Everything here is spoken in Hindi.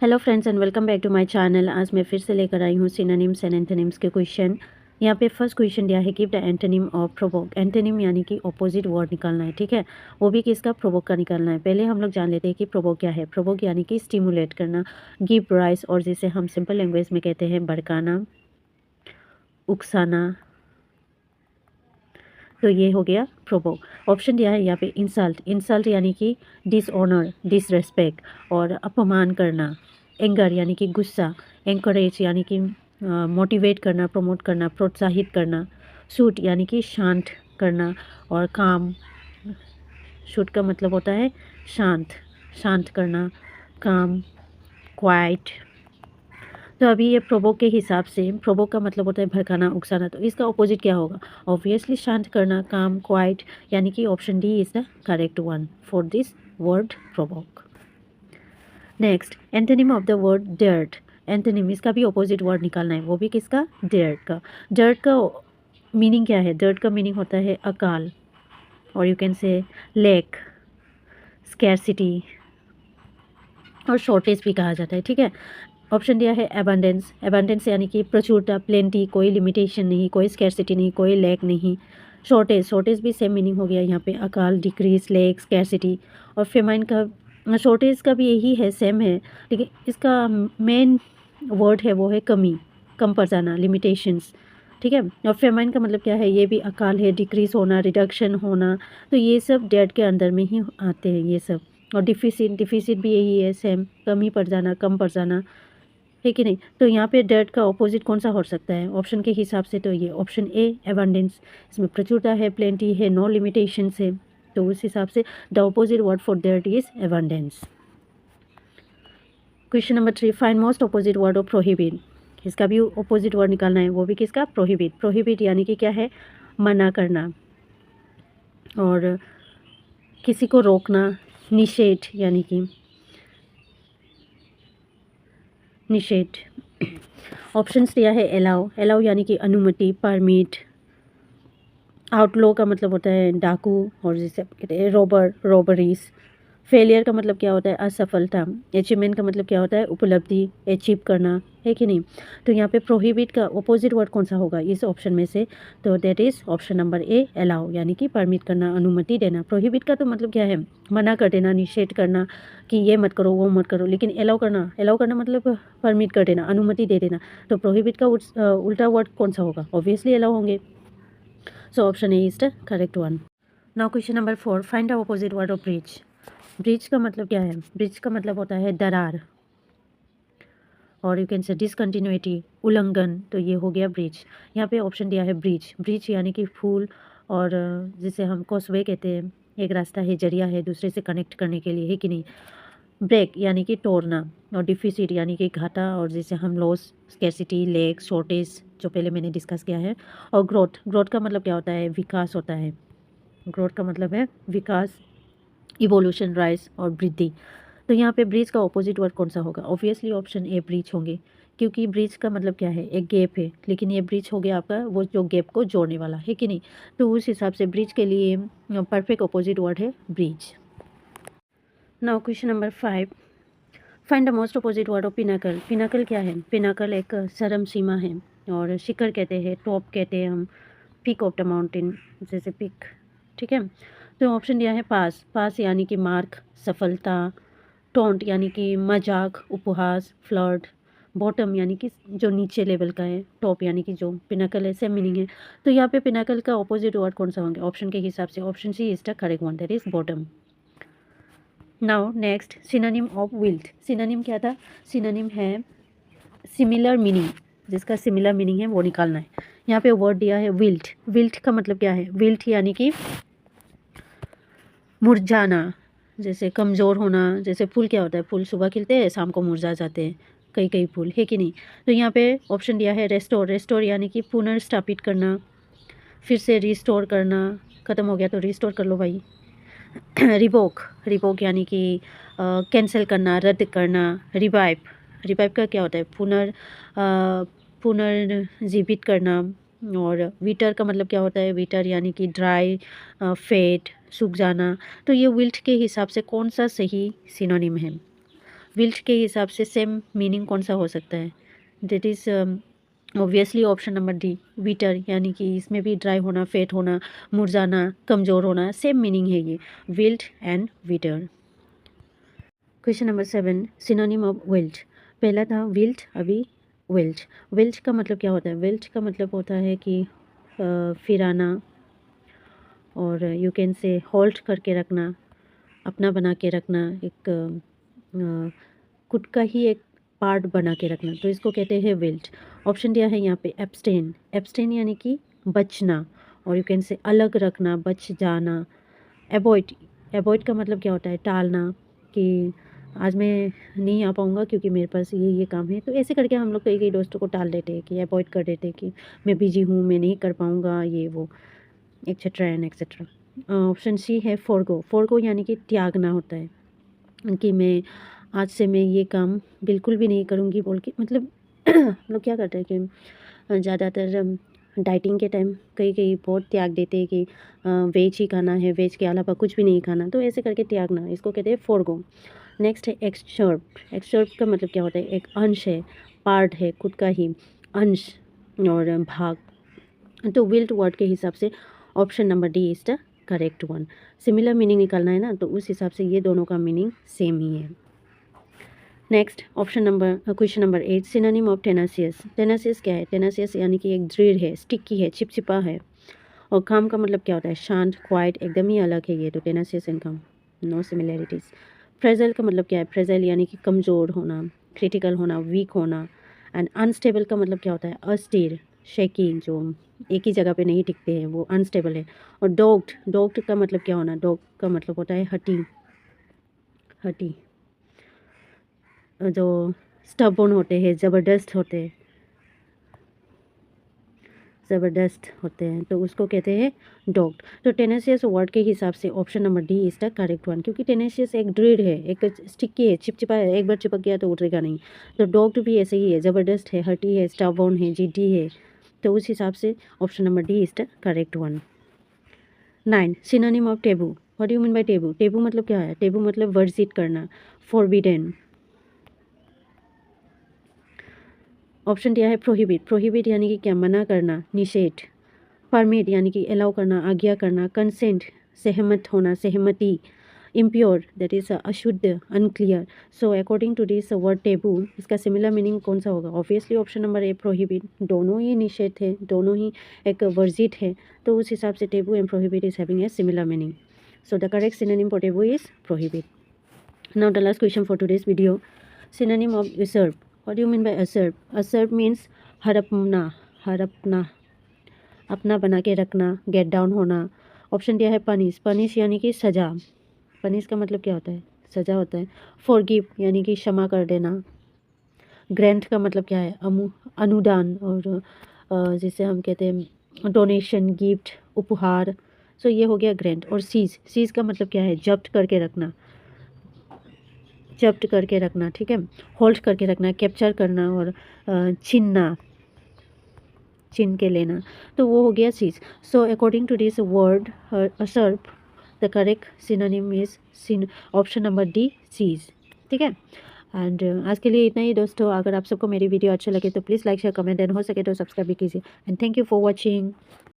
Hello friends and welcome back to my channel. आज मैं फिर से लेकर आई हूँ सिनोनिम्स एंड एंटोनिम्स के क्वेश्चन। यहाँ पे फर्स्ट क्वेश्चन दिया है give the antonym of provoke. Antonym यानी कि ऑपोजिट वर्ड निकालना है, ठीक है। वो भी किसका, प्रोवोक का निकालना है। पहले हम लोग जान लेते हैं कि प्रोवोक क्या है। प्रोवोक यानी कि स्टिमुलेट करना, गिव राइज, और जिसे हम सिंपल लैंग्वेज में कहते हैं भड़काना, उकसाना। तो ये हो गया प्रोवोक। ऑप्शन दिया है यहाँ पे इंसल्ट। इंसल्ट यानी कि डिसऑनर, डिसरेस्पेक्ट और अपमान करना। एंगर यानी कि गुस्सा। एंकरेज यानी कि मोटिवेट करना, प्रमोट करना, प्रोत्साहित करना। शूट यानी कि शांत करना। और काम, शूट का मतलब होता है शांत, शांत करना, काम, क्वाइट। तो अभी ये प्रोवोक के हिसाब से, प्रोवोक का मतलब होता है भड़काना, उकसाना, तो इसका ऑपोजिट क्या होगा। ऑब्वियसली शांत करना, काम, क्वाइट, यानी कि option D is the correct one for this word provoke. Next, antonym of the word dirt. Antonym, इसका भी ऑपोजिट वर्ड निकालना है, वो भी किसका, डर्ट का। डर्ट का मीनिंग क्या है। डर्ट का मीनिंग होता है अकाल, और you can say lack, scarcity और शॉर्टेज भी कहा जाता है, ठीक है। ऑप्शन दिया है एबंडेंस। एबंडेंस यानी कि प्रचुरता, प्लेंटी, कोई लिमिटेशन नहीं, कोई स्कैरसिटी नहीं, कोई लैक नहीं। शॉर्टेज, शॉर्टेज भी सेम मीनिंग हो गया यहाँ पे, अकाल, डिक्रीज, लैक, स्कैरसिटी। और फेमाइन का, शॉर्टेज का भी यही है, सेम है, लेकिन इसका मेन वर्ड है वो है कमी, कम पड़ जाना, लिमिटेशंस, ठीक है। और फेमाइन का मतलब क्या है, ये भी अकाल है, डिक्रीज होना, रिडक्शन होना। तो ये सब डेड के अंदर में ही आते हैं ये सब। और डिफिसिट, डिफिसिट भी यही है, सेम, कमी पड़ जाना, कम पड़ जाना, है कि नहीं। तो यहाँ पे डेट का ऑपोजिट कौन सा हो सकता है ऑप्शन के हिसाब से, तो ये ऑप्शन ए एबंडेंस। इसमें प्रचुरता है, प्लेंटी है, नो लिमिटेशंस है, तो उस हिसाब से the opposite word for that is abundance. Question number 3, find most opposite word of prohibit. इसका भी ऑपोजिट वर्ड निकालना है, वो भी किसका, प्रोहिबिट। प्रोहिबिट यानी कि क्या है, मना करना और किसी को रोकना, निषेध यानी कि निषेध। ऑप्शंस दिया है अलाउ। अलाउ यानी कि अनुमति, परमिट। आउटलो का मतलब होता है डाकू, और जिसे कहते हैं रॉबर, रॉबरीज। फेलियर का मतलब क्या होता है, असफलता। अचीवमेंट का मतलब क्या होता है, उपलब्धि, अचीव करना, है कि नहीं। तो यहाँ पे प्रोहिबिट का ऑपोजिट वर्ड कौन सा होगा इस ऑप्शन में से, तो that is option number A allow, यानी कि परमिट करना, अनुमति देना। प्रोहिबिट का तो मतलब क्या है, मना कर देना, निषेध करना कि ये मत करो, वो मत करो। लेकिन अलाउ करना, अलाउ करना मतलब परमिट कर देना, अनुमति दे देना। तो प्रोहिबिट का उल्टा वर्ड कौन सा होगा, ऑब्वियसली अलाउ होंगे। So option A is the correct one. Now question number 4, find the opposite word of breach. Breach का मतलब क्या है, ब्रीच का मतलब होता है दरार, और यू कैन से डिसकंटिन्यूटी, उल्लंघन। तो ये हो गया ब्रीच। यहाँ पे ऑप्शन दिया है ब्रीच। ब्रीच यानी कि फूल, और जिसे हम कॉसवे कहते हैं, एक रास्ता है, जरिया है दूसरे से कनेक्ट करने के लिए, है कि नहीं। ब्रेक यानी कि तोड़ना, और डिफिसिट यानी कि घाटा, और जिसे हम लॉस, स्कैरसिटी, लैक, शॉर्टेज, जो पहले मैंने डिस्कस किया है। और ग्रोथ, ग्रोथ का मतलब क्या होता है, विकास होता है। ग्रोथ का मतलब है विकास, इवोल्यूशन, राइज और वृद्धि। तो यहाँ पे ब्रीच का ऑपोजिट वर्ड कौन सा होगा, ऑब्वियसली ऑप्शन ए ब्रीच होंगे, क्योंकि ब्रीच का मतलब क्या है, एक गैप है, लेकिन ये ब्रीच हो गया आपका वो जो गैप को जोड़ने वाला, है कि नहीं। तो उस हिसाब से ब्रीच के लिए परफेक्ट ऑपोजिट वर्ड है breach. Now question number 5, find the most opposite word of Pinnacle. Pinnacle क्या है, पिनाकल एक चरम सीमा है, और शिखर कहते हैं, टॉप कहते हैं हम, पीक ऑफ द माउंटेन, जैसे पीक, ठीक है। तो ऑप्शन दिया है पास। पास यानी कि मार्क, सफलता। टोंट यानी कि मजाक, उपहास, फ्लर्ट। बॉटम यानी कि जो नीचे लेवल का है। टॉप यानी कि जो पिनाकल है, सेम मीनिंग है। तो यहाँ पे पिनाकल का ऑपोजिट वर्ड कौन सा होंगे ऑप्शन के हिसाब से, option C is the correct one, that is bottom. Now next, synonym of wilt. Synonym क्या था, सिनोनिम है सिमिलर मीनिंग, जिसका सिमिलर मीनिंग है वो निकालना है। यहाँ पे वर्ड दिया है विल्ट। विल्ट का मतलब क्या है, विल्ट यानी कि मुरझाना, जैसे कमज़ोर होना। जैसे फूल क्या होता है, फूल सुबह खिलते हैं, शाम को मुरझा जाते हैं कई कई फूल, है कि नहीं। तो यहाँ पे ऑप्शन दिया है रेस्टोर। रेस्टोर यानी कि पुनर्स्थापित करना, फिर से रिस्टोर करना, ख़त्म हो गया तो रिस्टोर कर लो भाई। रिवोक, रिवोक यानी कि कैंसिल करना, रद्द करना। रिवाइव, रिवाइव का क्या होता है, पुनर्जीवित करना। और विटर का मतलब क्या होता है, विटर यानी कि ड्राई, फेड, सूख जाना। तो ये विल्ट के हिसाब से कौन सा सही सिनोनिम है, विल्ट के हिसाब से सेम मीनिंग कौन सा हो सकता है? That is obviously option number D, wither, यानी कि इसमें भी ड्राई होना, फेट होना, मुरझाना, कमज़ोर होना, सेम मीनिंग है ये, wilt and wither. Question number 7, synonym of wilt. पहला था विल्ट, अभी विल्ट। विल्ट का मतलब क्या होता है? विल्ट का मतलब होता है कि फिर आना, और यू कैन से होल्ड करके रखना, अपना बना के रखना, एक खुद का ही एक पार्ट बना के रखना, तो इसको कहते हैं विल्ट। ऑप्शन दिया है यहाँ पे एब्सटेन। एब्सटेन यानी कि बचना, और यू कैन से अलग रखना, बच जाना। एवॉइड, एवॉइड का मतलब क्या होता है? टालना, कि आज मैं नहीं आ पाऊँगा क्योंकि मेरे पास ये काम है। तो ऐसे करके हम लोग कई दोस्तों को टाल देते हैं, कि अवॉइड कर देते हैं कि मैं बिजी हूँ, मैं नहीं कर पाऊँगा, ये वो, etcetera and etcetera. Option C है फोरगो। फोरगो यानी कि त्यागना होता है, कि मैं आज से मैं ये काम बिल्कुल भी नहीं करूँगी बोल के, मतलब हम लोग क्या करते हैं कि ज़्यादातर डाइटिंग के टाइम कई बहुत त्याग देते हैं कि वेज ही खाना है, वेज के अलावा कुछ भी नहीं खाना, तो ऐसे करके त्यागना, इसको कहते हैं फोरगो। नेक्स्ट है एक्सर्प्ट। एक्सर्प्ट का मतलब क्या होता है? एक अंश है, पार्ट है, खुद का ही अंश और भाग। तो विल्ट वर्ड के हिसाब से option number D is the correct one. Similar meaning निकालना है ना, तो उस हिसाब से ये दोनों का मीनिंग सेम ही है। Next question number 8, synonym of tenacious. Tenacious क्या है? टेनासियस यानी कि एक दृढ़ है, स्टिकी है, चिपचिपा है। और काम का मतलब क्या होता है? शांत, क्वाइट, एकदम ही अलग है ये तो। टेनासियस एंड काम, नो सिमिलैरिटीज़। फ्रेजाइल का मतलब क्या है? फ्रेजाइल यानी कि कमज़ोर होना, क्रिटिकल होना, वीक होना। एंड अनस्टेबल का मतलब क्या होता है? अस्थिर, शेकी, जो एक ही जगह पे नहीं टिकते हैं, वो अनस्टेबल है। और डॉग्ड, डॉग्ड का मतलब क्या होना? डॉग का मतलब होता है हटी, हटी, जो स्टबर्न होते हैं, ज़बरदस्त होते हैं, ज़बरदस्त होते हैं, तो उसको कहते हैं डॉग्ड। तो टेनेशियस वर्ड के हिसाब से option number D is the correct one, क्योंकि टेनेशियस एक दृढ़ है, एक स्टिकी है, चिपचिपा है, एक बार चिपक गया तो उतरेगा नहीं। तो डॉग्ड भी ऐसे ही है, ज़बरदस्त है, हटी है, स्टबर्न है, जिद्दी है। तो उस हिसाब से option number D is the correct one. 9, synonym of taboo. What do you mean by taboo? Taboo मतलब क्या है? टेबू मतलब वर्जित करना, फॉरबिडन। ऑप्शन दिया है प्रोहिबिट। प्रोहिबिट यानी कि क्या? मना करना, निषेध। परमिट यानी कि अलाउ करना, आज्ञा करना। कंसेंट, सहमत होना, सहमति। इम्प्योर, दैट इज़ अशुद्ध, unclear. So according to this word taboo, इसका सिमिलर मीनिंग कौन सा होगा? Obviously option number A, prohibit. दोनों ही निषेध है, दोनों ही एक वर्जित है, तो उस हिसाब से taboo and prohibit is having a similar meaning. So the correct synonym for taboo is prohibit. Now the last question for today's video. Synonym of usurp. What do you mean by usurp? Usurp means हड़पना, हड़पना, अपना बना के रखना, गेट डाउन होना। ऑप्शन दिया है पनिश। पनिश यानी कि सज़ा। पनिश का मतलब क्या होता है? सज़ा होता है। फॉरगिव यानी कि क्षमा कर देना। ग्रेंट का मतलब क्या है? अनुदान, और जिसे हम कहते हैं डोनेशन, गिफ्ट, उपहार। सो ये हो गया ग्रेंट। और सीज, सीज का मतलब क्या है? जब्त करके रखना, जब्त करके रखना, ठीक है। होल्ड करके रखना, कैप्चर करना, और छीनना, छीन के लेना, तो वो हो गया cease. So according to this word usurp, the correct synonym is option number D, cease, ठीक है। एंड आज के लिए इतना ही दोस्तों। अगर आप सबको मेरी वीडियो अच्छा लगे तो please like share comment, and हो सके तो सब्सक्राइब भी कीजिए। And thank you for watching.